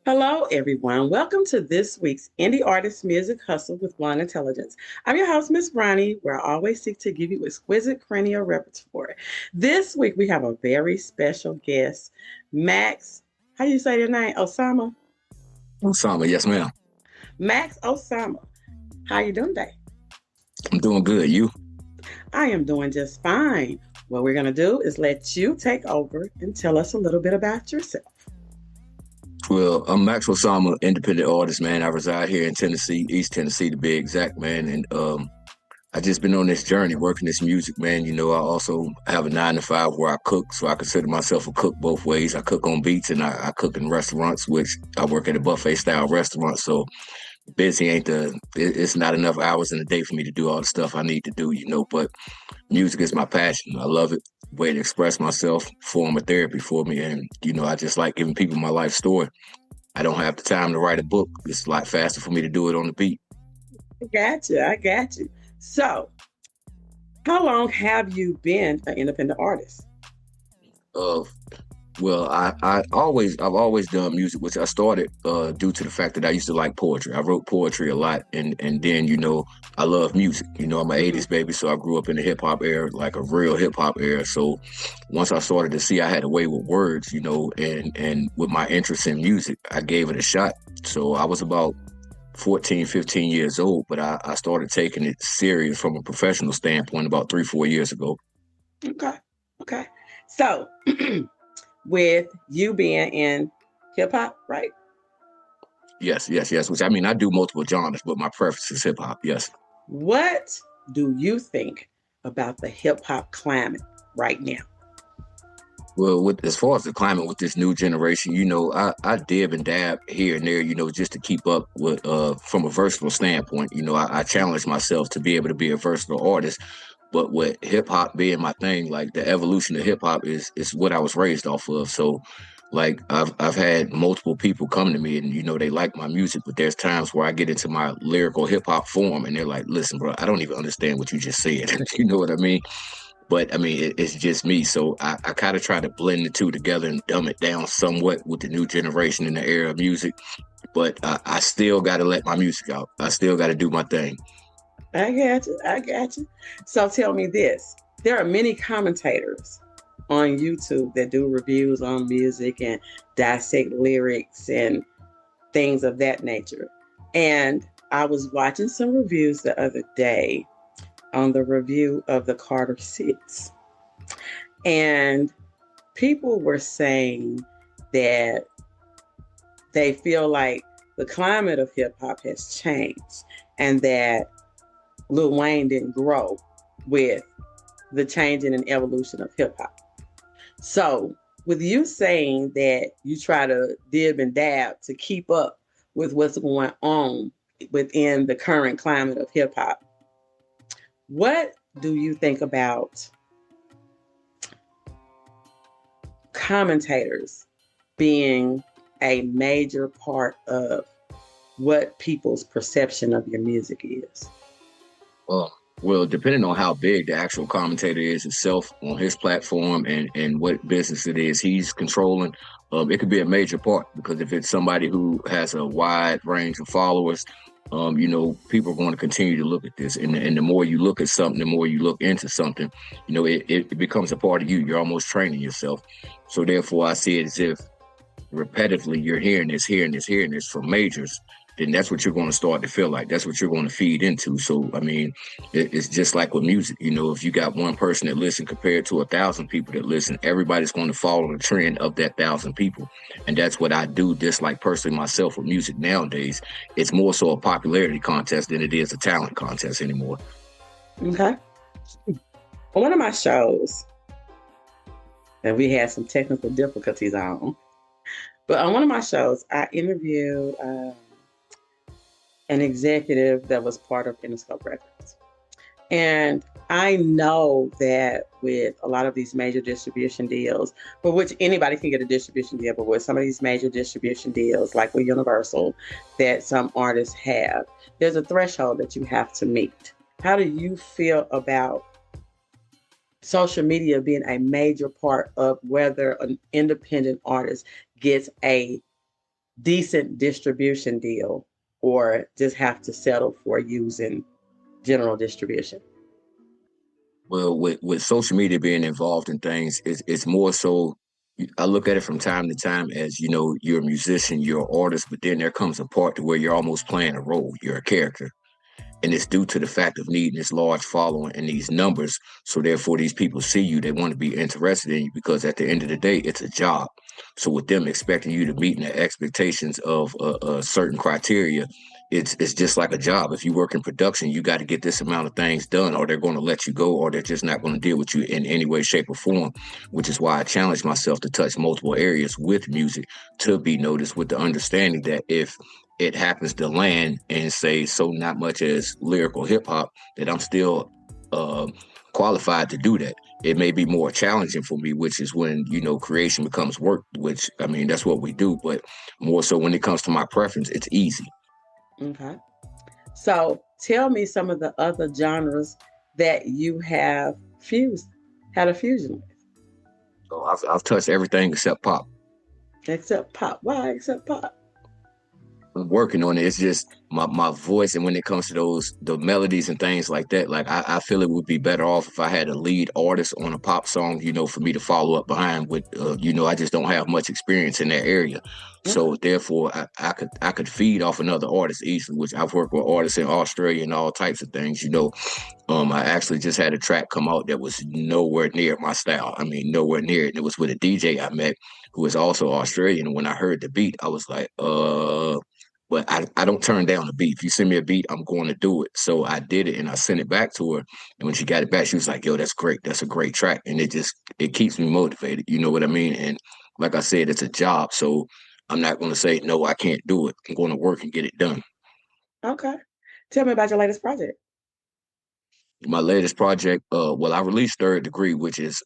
Hello, everyone. Welcome to this week's Indie Artist Music Hustle with Blonde Intelligence. I'm your host, Miss Roni, where I always seek to give you exquisite cranial repertoire. This week, we have a very special guest, Maxx, how do you say your name? Osama? Osama, yes, ma'am. Maxx Osama. How you doing today? I'm doing good. You? I am doing just fine. What we're going to do is let you take over and tell us a little bit about yourself. Well, I'm Maxx Osama, independent artist, man. I reside here in Tennessee, East Tennessee to be exact, man. And I just been on this journey working this music, man. You know, I also have a 9 to 5 where I cook, so I consider myself a cook both ways. I cook on beats and I cook in restaurants, which I work at a buffet style restaurant. So busy it's not enough hours in a day for me to do all the stuff I need to do, you know, but music is my passion. I love it. Way to express myself, form of therapy for me. And, you know, I just like giving people my life story. I don't have the time to write a book. It's a lot faster for me to do it on the beat. I got you. So, how long have you been an independent artist? Well, I've always done music, which I started due to the fact that I used to like poetry. I wrote poetry a lot, and then, you know, I love music. You know, I'm an 80s baby, so I grew up in the hip hop era, like a real hip hop era. So once I started to see I had a way with words, you know, and with my interest in music, I gave it a shot. So I was about 14, 15 years old, but I started taking it serious from a professional standpoint about 3-4 years ago. Okay. So with you being in hip hop, right? Yes. Which I mean, I do multiple genres, but my preference is hip hop. Yes. What do you think about the hip hop climate right now? Well, as far as the climate with this new generation, you know, I dib and dab here and there, you know, just to keep up with from a versatile standpoint. You know, I challenge myself to be able to be a versatile artist. But with hip hop being my thing, like the evolution of hip hop is what I was raised off of. So like I've had multiple people come to me and, you know, they like my music, but there's times where I get into my lyrical hip hop form and they're like, listen, bro, I don't even understand what you just said. You know what I mean? But I mean, it's just me. So I kind of try to blend the two together and dumb it down somewhat with the new generation in the era of music. But I still got to let my music out. I still got to do my thing. I got you. So tell me this. There are many commentators on YouTube that do reviews on music and dissect lyrics and things of that nature. And I was watching some reviews the other day on the review of the Carter 6. And people were saying that they feel like the climate of hip hop has changed and that Lil Wayne didn't grow with the changing and evolution of hip hop. So with you saying that you try to dib and dab to keep up with what's going on within the current climate of hip hop, what do you think about commentators being a major part of what people's perception of your music is? Well, depending on how big the actual commentator is itself on his platform and what business it is he's controlling, it could be a major part, because if it's somebody who has a wide range of followers, you know, people are going to continue to look at this. And the more you look at something, the more you look into something, you know, it becomes a part of you. You're almost training yourself. So therefore, I see it as if repetitively you're hearing this from majors, then that's what you're going to start to feel like. That's what you're going to feed into. So, I mean, it's just like with music. You know, if you got one person that listen compared to 1,000 people that listen, everybody's going to follow the trend of that 1,000 people. And that's what I do, just like personally myself with music nowadays. It's more so a popularity contest than it is a talent contest anymore. Okay. On one of my shows, and we had some technical difficulties on, but on one of my shows, I interviewed an executive that was part of Interscope Records. And I know that with a lot of these major distribution deals, for which anybody can get a distribution deal, but with some of these major distribution deals, like with Universal, that some artists have, there's a threshold that you have to meet. How do you feel about social media being a major part of whether an independent artist gets a decent distribution deal or just have to settle for using general distribution? Well, with social media being involved in things, it's more so. I look at it from time to time as you're a musician, you're an artist, but then there comes a part to where you're almost playing a role. You're a character. And it's due to the fact of needing this large following and these numbers. So therefore, these people see you, they want to be interested in you because at the end of the day, it's a job. So with them expecting you to meet the expectations of a certain criteria, it's just like a job. If you work in production, you got to get this amount of things done, or they're going to let you go, or they're just not going to deal with you in any way, shape, or form. Which is why I challenge myself to touch multiple areas with music to be noticed, with the understanding that if it happens to land and say so not much as lyrical hip hop, that I'm still uh, qualified to do that. It may be more challenging for me, which is when creation becomes work, which I mean that's what we do, but more so when it comes to my preference, it's easy. Okay. So tell me some of the other genres that you have fused, had a fusion with, So I've touched everything except pop. except pop. Why except pop? I'm working on it. It's just my voice, and when it comes to the melodies and things like that, like I feel it would be better off if I had a lead artist on a pop song, for me to follow up behind with. I just don't have much experience in that area, Okay. so therefore I could feed off another artist easily. Which I've worked with artists in Australia and all types of things. I actually just had a track come out that was nowhere near my style. I mean, nowhere near it. And it was with a DJ I met who is also Australian. And when I heard the beat, I was like, but I don't turn down the beat. If you send me a beat, I'm going to do it. So I did it and I sent it back to her. And when she got it back, she was like, yo, that's great. That's a great track. And it keeps me motivated. You know what I mean? And like I said, it's a job. So I'm not going to say, no, I can't do it. I'm going to work and get it done. Okay. Tell me about your latest project. My latest project, I released Third Degree, which is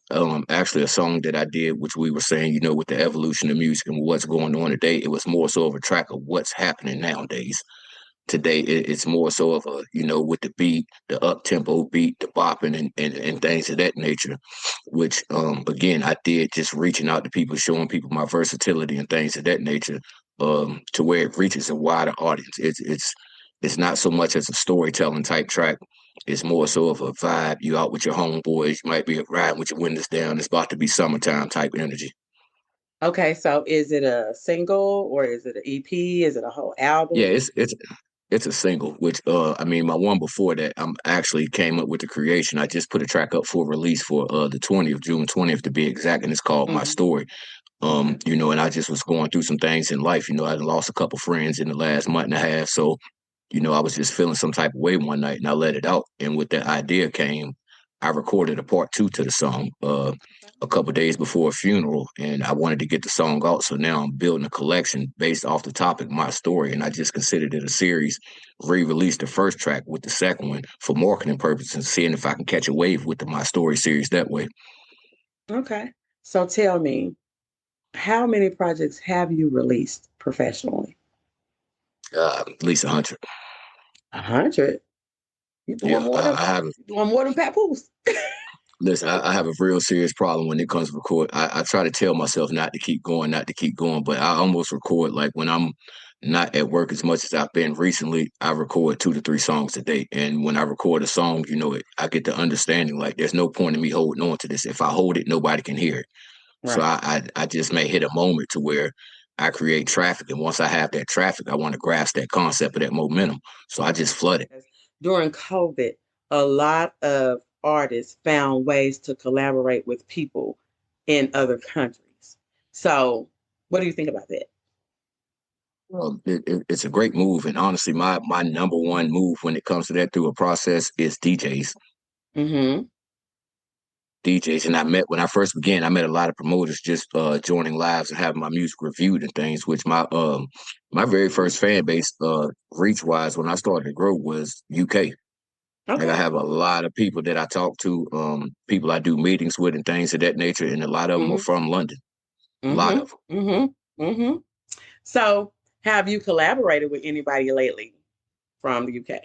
actually a song that I did, which we were saying, with the evolution of music and what's going on today. It was more so of a track of what's happening nowadays. Today, it's more so of a, with the beat, the up tempo beat, the bopping and things of that nature, which, again, I did just reaching out to people, showing people my versatility and things of that nature, to where it reaches a wider audience. It's not so much as a storytelling type track. It's more so of a vibe. You out with your homeboys, you might be riding with your windows down. It's about to be summertime type energy. Okay, so is it a single or is it an EP? Is it a whole Yeah, album? it's a single, which I mean my one before that I'm actually came up with the creation. I just put a track up for release for the 20th, June 20th to be exact, and it's called My Hmm. Story. Okay. And I just was going through some things in life. I lost a couple friends in the last month and a half. So, I was just feeling some type of way one night and I let it out. And with that idea came, I recorded a part two to the song a couple days before a funeral. And I wanted to get the song out. So now I'm building a collection based off the topic, my story. And I just considered it a series, re-released the first track with the second one for marketing purposes and seeing if I can catch a wave with the My Story series that way. Okay. So tell me, how many projects have you released professionally? At least 100. 100. You doing Yeah, more than I have. you doing more than Papoose. Listen, I have a real serious problem when it comes to record. I try to tell myself not to keep going, not to keep going, but I almost record like when I'm not at work as much as I've been recently. I record 2 to 3 songs a day, and when I record a song, I get the understanding like there's no point in me holding on to this. If I hold it, nobody can hear it. So Right. I just may hit a moment to where I create traffic, and once I have that traffic, I want to grasp that concept of that momentum. So I just flood it. During COVID, a lot of artists found ways to collaborate with people in other countries. So, what do you think about that? Well, it's a great move, and honestly, my number one move when it comes to that through a process is DJs. Mm-hmm. DJs. And when I first began, I met a lot of promoters just joining lives and having my music reviewed and things, which my very first fan base, reach wise, when I started to grow was UK. Like I Okay. have a lot of people that I talk to, people I do meetings with and things of that nature, and a lot of them are Mm-hmm. from London. A lot Mm-hmm. of them. Mm-hmm. Mm-hmm. So have you collaborated with anybody lately from the UK?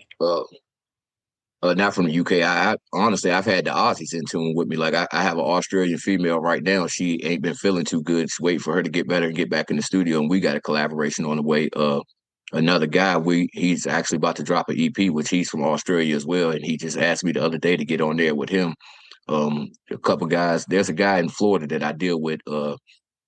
Not from the UK. I honestly, I've had the Aussies in tune with me. Like I have an Australian female right now. She ain't been feeling too good. Just wait for her to get better and get back in the studio. And we got a collaboration on the way. Another guy, he's actually about to drop an EP, which he's from Australia as well. And he just asked me the other day to get on there with him. A couple guys. There's a guy in Florida that I deal with.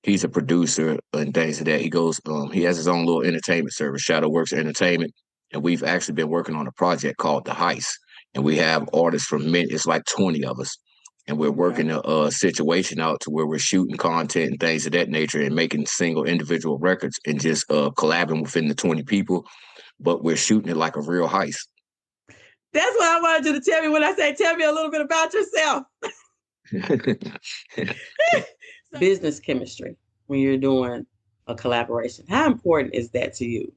He's a producer and things of that. He has his own little entertainment service, Shadow Works Entertainment, and we've actually been working on a project called The Heist. And we have artists from it's like 20 of us, and we're Okay. working a situation out to where we're shooting content and things of that nature and making single individual records and just collabing within the 20 people, but we're shooting it like a real heist. That's what I wanted you to tell me when I say, tell me a little bit about yourself. Business chemistry when you're doing a collaboration. How important is that to you?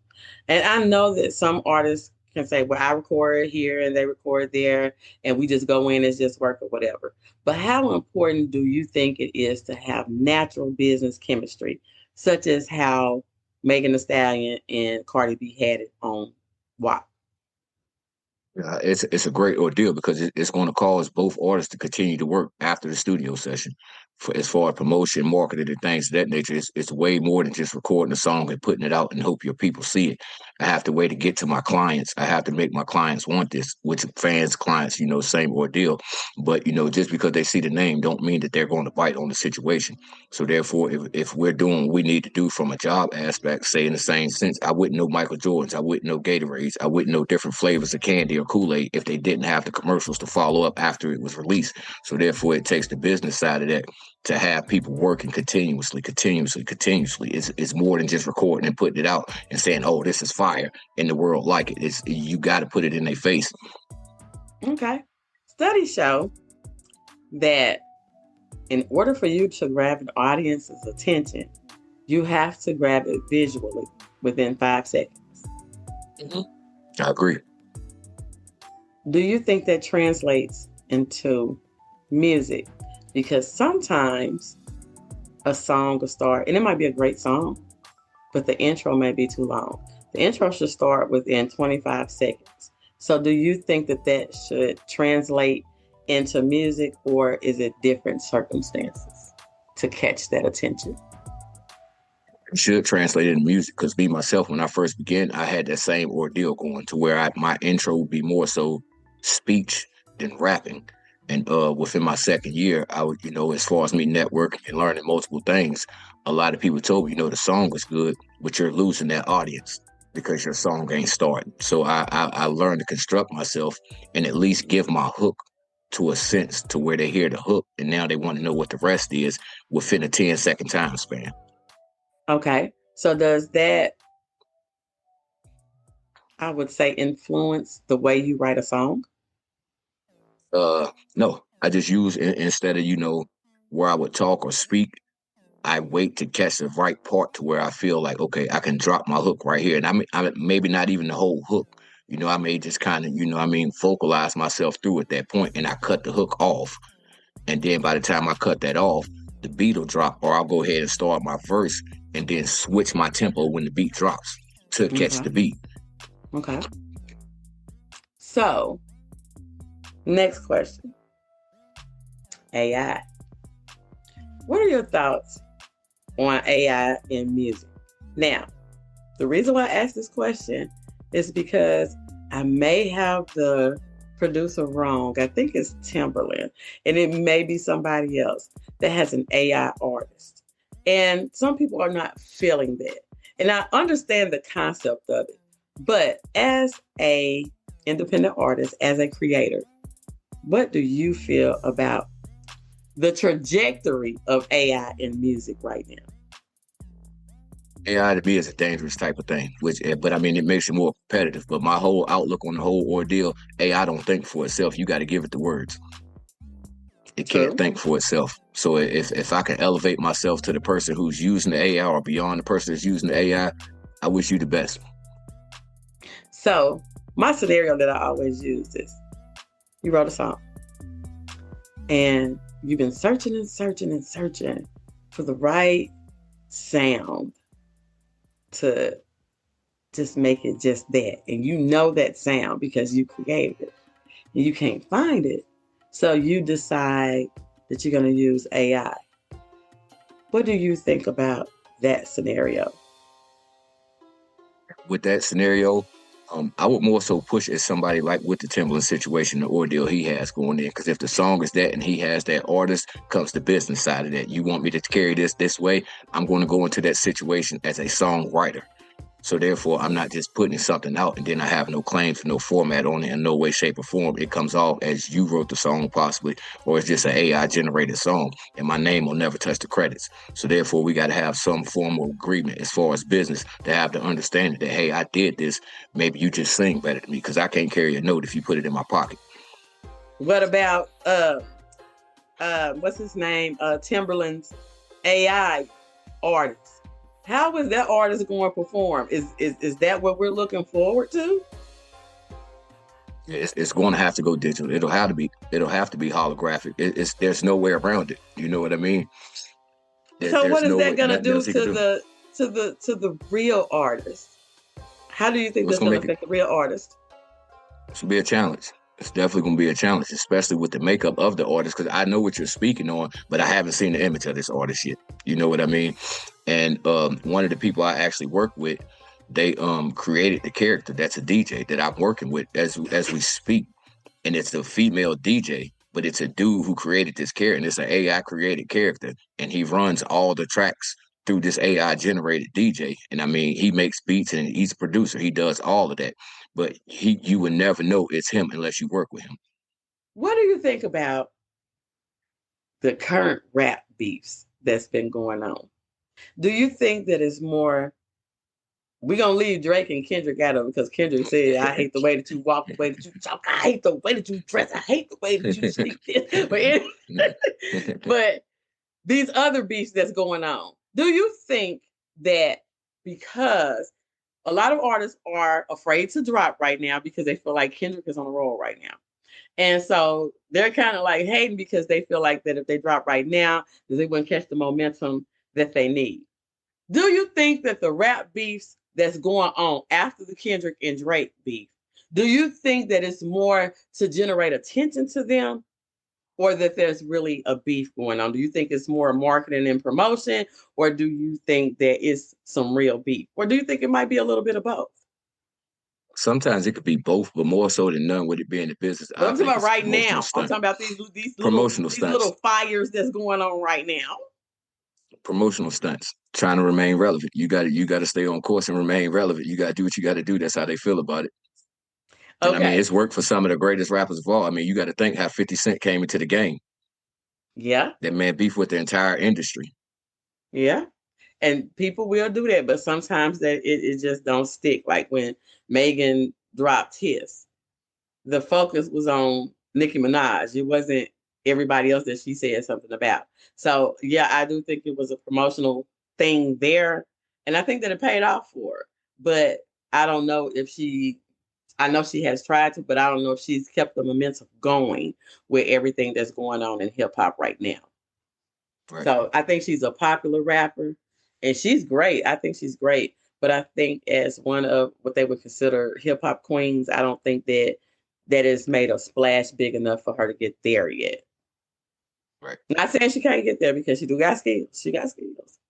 And I know that some artists can say, well, I record here and they record there, and we just go in as just work or whatever. But how important do you think it is to have natural business chemistry, such as how Megan Thee Stallion and Cardi B had it on WAP? It's a great ordeal because it's going to cause both artists to continue to work after the studio session. For as far as promotion, marketing, and things of that nature, it's way more than just recording a song and putting it out and hope your people see it. I have to wait to get to my clients. I have to make my clients want this, which fans, clients, same ordeal. But just because they see the name, don't mean that they're going to bite on the situation. So therefore, if we're doing what we need to do from a job aspect, say in the same sense, I wouldn't know Michael Jordans, I wouldn't know Gatorades, I wouldn't know different flavors of candy or Kool-Aid if they didn't have the commercials to follow up after it was released. So therefore, it takes the business side of that to have people working continuously. It's more than just recording and putting it out and saying, "Oh, this is fire," and the world like it. You got to put it in their face. Okay. Studies show that in order for you to grab an audience's attention, you have to grab it visually within 5 seconds. Mm-hmm. I agree. Do you think that translates into music? Because sometimes a song will start, and it might be a great song, but the intro may be too long. The intro should start within 25 seconds. So do you think that should translate into music, or is it different circumstances to catch that attention? It should translate into music because me, myself, when I first began, I had that same ordeal going to where my intro would be more so speech than rapping. And within my second year, I would, as far as me networking and learning multiple things, a lot of people told me, the song is good, but you're losing that audience because your song ain't starting. So I learned to construct myself and at least give my hook to a sense to where they hear the hook and now they want to know what the rest is within a 10-second time span. Okay. So does that, I would say, influence the way you write a song? No, I just use instead of where I would talk or speak, I wait to catch the right part to where I feel like, okay, I can drop my hook right here. And I maybe not even the whole hook. I may just kind of, vocalize myself through at that point and I cut the hook off. And then by the time I cut that off, the beat will drop, or I'll go ahead and start my verse and then switch my tempo when the beat drops to catch the beat. Okay. So, next question. AI. What are your thoughts on AI in music? Now, the reason why I asked this question is because I may have the producer wrong. I think it's Timberland, and it may be somebody else that has an AI artist. And some people are not feeling that. And I understand the concept of it. But as a independent artist, as a creator, what do you feel about the trajectory of AI in music right now? AI to me is a dangerous type of thing, but I mean, it makes it more competitive. But my whole outlook on the whole ordeal, AI don't think for itself. You got to give it the words. It can't True. think for itself. So if I can elevate myself to the person who's using the AI or beyond the person that's using the I wish you the best. So my scenario that I always use is you wrote a song and you've been searching and searching and searching for the right sound to just make it just that. And you know that sound because you created it and you can't find it. So you decide that you're going to use AI. What do you think about that scenario? With that scenario, I would more so push at somebody like with the Timberland situation, the ordeal he has going in. Because if the song is that and he has that artist, comes the business side of that. You want me to carry this way? I'm going to go into that situation as a songwriter. So therefore, I'm not just putting something out and then I have no claims, no format on it in no way, shape, or form. It comes off as you wrote the song possibly, or it's just an AI generated song, and my name will never touch the credits. So therefore, we got to have some form of agreement as far as business to have the understanding that, hey, I did this. Maybe you just sing better than me because I can't carry a note if you put it in my pocket. What about what's his name? Timberland's AI artist. How is that artist going to perform? Is that what we're looking forward to? It's going to have to go digital. It'll have to be holographic. There's no way around it. You know what I mean? So what There's is no that way, going to nothing do else he to can do. the real artist? How do you think What's that's going going to to make affect the real artist? It's gonna be a challenge. It's definitely gonna be a challenge, especially with the makeup of the artist, because I know what you're speaking on, but I haven't seen the image of this artist yet. You know what I mean? And one of the people I actually work with, they created the character that's a DJ that I'm working with as we speak, and it's a female DJ, but it's a dude who created this character, and it's an AI created character, and he runs all the tracks through this AI generated DJ. And I mean, he makes beats and he's a producer. He does all of that. But you would never know it's him unless you work with him. What do you think about the current rap beefs that's been going on? Do you think that it's more we're gonna leave Drake and Kendrick out of it because Kendrick said, I hate the way that you walk, the way that you talk, I hate the way that you dress, I hate the way that you speak this. But these other beefs that's going on, do you think that because a lot of artists are afraid to drop right now because they feel like Kendrick is on a roll right now? And so they're kind of like hating because they feel like that if they drop right now, they wouldn't catch the momentum that they need. Do you think that the rap beefs that's going on after the Kendrick and Drake beef, do you think that it's more to generate attention to them or that there's really a beef going on? Do you think it's more marketing and promotion or do you think there is some real beef? Or do you think it might be a little bit of both? Sometimes it could be both, but more so than none with it being the business, But I I'm talking think about it's a right promotional now. I'm stunt. talking about these Promotional these stunts. little fires that's going on right now. Promotional stunts. Trying to remain relevant. You got to stay on course and remain relevant. You got to do what you got to do. That's how they feel about it. And I mean, Okay. it's worked for some of the greatest rappers of all. I mean, you got to think how 50 Cent came into the game. Yeah. That man beef with the entire industry. Yeah. And people will do that, but sometimes that it just don't stick. Like when Megan dropped his, the focus was on Nicki Minaj. It wasn't everybody else that she said something about. So yeah, I do think it was a promotional thing there, and I think that it paid off for her. But I don't know if she. I know she has tried to, but I don't know if she's kept the momentum going with everything that's going on in hip hop right now. Right. So I think she's a popular rapper and she's great. I think she's great. But I think as one of what they would consider hip hop queens, I don't think that has made a splash big enough for her to get there yet. Right. Not saying she can't get there because she do got skills. She got skills.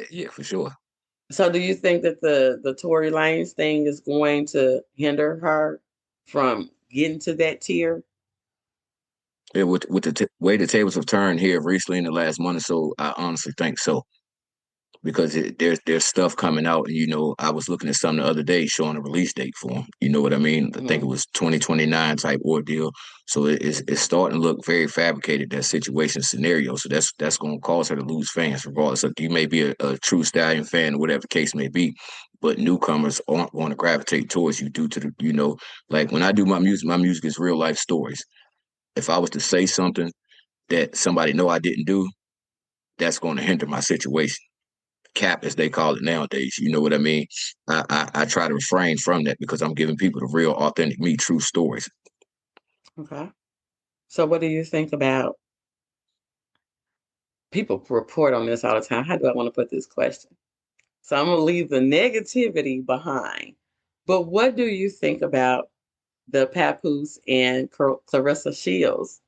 Yeah, for sure. So do you think that the Tory Lanez thing is going to hinder her from getting to that tier? Yeah, with the way the tables have turned here recently in the last month or so, I honestly think so. Because there's stuff coming out, and I was looking at something the other day showing a release date for him. You know what I mean? I think it Mhm. was 2029 type ordeal. So it's starting to look very fabricated, that situation scenario. So that's going to cause her to lose fans, regardless of you may be a true Stallion fan or whatever the case may be. But newcomers aren't going to gravitate towards you due to like when I do my music is real life stories. If I was to say something that somebody know I didn't do, that's going to hinder my situation. Cap, as they call it nowadays. You know what I mean? I try to refrain from that because I'm giving people the real, authentic me, true stories. Okay. So what do you think about people report on this all the time? How do I want to put this question? So I'm going to leave the negativity behind. But what do you think about the Papoose and Clarissa Shields,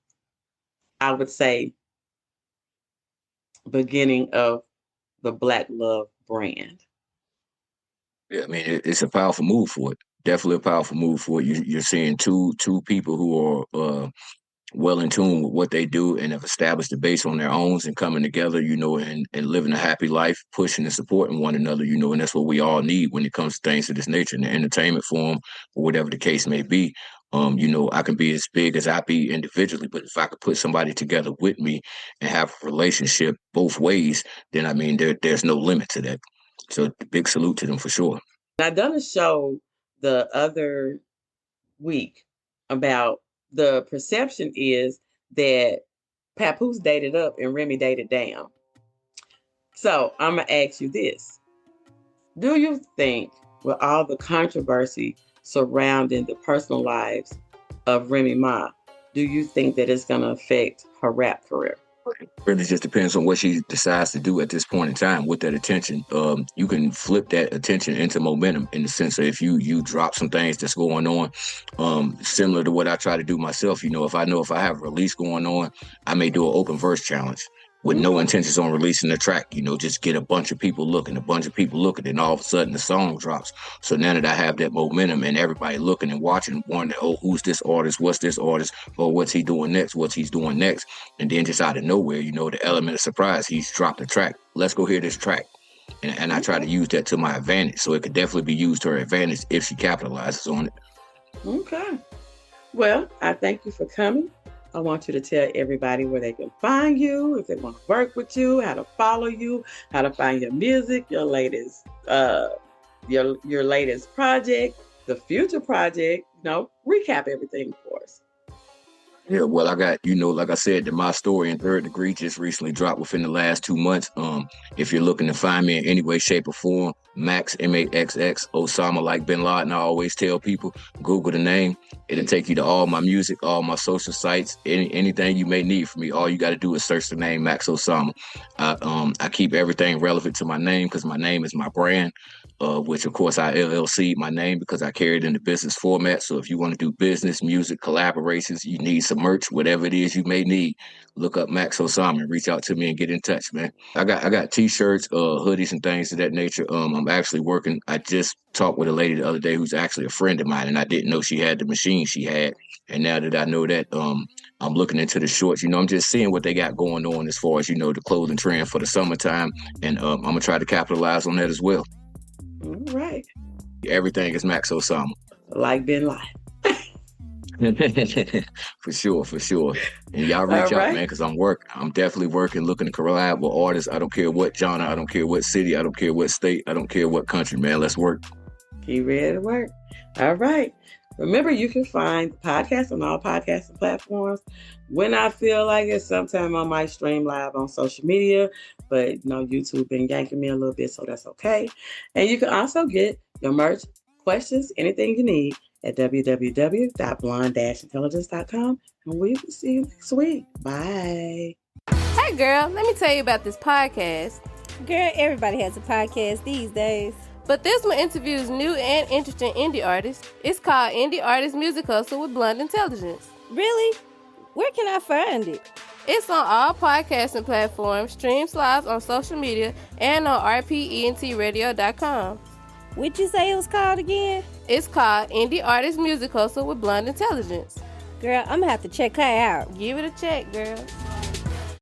I would say, beginning of the Black Love brand? Yeah, I mean, it's a powerful move for it. Definitely a powerful move for it. You're seeing two people who are well in tune with what they do and have established a base on their own and coming together, and living a happy life, pushing and supporting one another, and that's what we all need when it comes to things of this nature in the entertainment form or whatever the case may be. I can be as big as I be individually, but if I could put somebody together with me and have a relationship both ways, then I mean, there's no limit to that. So big salute to them for sure. I done a show the other week about the perception is that Papoose dated up and Remy dated down. So I'm going to ask you this. Do you think, with all the controversy surrounding the personal lives of Remy Ma, do you think that it's going to affect her rap career? Really just depends on what she decides to do at this point in time with that attention. You can flip that attention into momentum in the sense of if you drop some things that's going on, similar to what I try to do myself. If I have a release going on, I may do an open verse challenge with no intentions on releasing the track, just get a bunch of people looking, and all of a sudden the song drops. So now that I have that momentum and everybody looking and watching, wondering, oh, who's this artist? What's this artist? Or what's he doing next? And then just out of nowhere, the element of surprise, he's dropped a track. Let's go hear this track. And I try to use that to my advantage. So it could definitely be used to her advantage if she capitalizes on it. Okay. Well, I thank you for coming. I want you to tell everybody where they can find you, if they want to work with you, how to follow you, how to find your music, your latest your latest project, the future project. Recap everything for us. Yeah, well, I got, like I said, My Story in Third Degree just recently dropped within the last 2 months. If you're looking to find me in any way, shape, or form, Maxx, Maxx Osama, like Bin Laden, I always tell people, Google the name. It'll take you to all my music, all my social sites, anything you may need from me. All you got to do is search the name Maxx Osama. I keep everything relevant to my name because my name is my brand. Which of course I LLC my name because I carry it in the business format. So if you want to do business, music, collaborations, you need some merch, whatever it is you may need, look up Maxx Osama and reach out to me and get in touch, man. I got t-shirts, hoodies and things of that nature. I'm actually working. I just talked with a lady the other day who's actually a friend of mine and I didn't know she had the machine she had. And now that I know that, I'm looking into the shorts. I'm just seeing what they got going on as far as, the clothing trend for the summertime. And I'm going to try to capitalize on that as well. All right. Everything is Maxx Osama. Like Bin Laden. For sure. And y'all reach out, man, because I'm definitely working, looking to collab with artists. I don't care what genre, I don't care what city, I don't care what state, I don't care what country, man. Let's work. Keep ready to work. All right. Remember, you can find the podcast on all podcasting platforms. When I feel like it, sometime I might stream live on social media, but YouTube been yanking me a little bit, so that's okay. And you can also get your merch, questions, anything you need at www.blonde-intelligence.com. And we will see you next week. Bye. Hey, girl, let me tell you about this podcast. Girl, everybody has a podcast these days. But this one interviews new and interesting indie artists. It's called Indie Artist Music Hustle with Blonde Intelligence. Really? Where can I find it? It's on all podcasting platforms, streams live on social media, and on rpentradio.com. What'd you say it was called again? It's called Indie Artist Music Hustle with Blonde Intelligence. Girl, I'm gonna have to check her out. Give it a check, girl.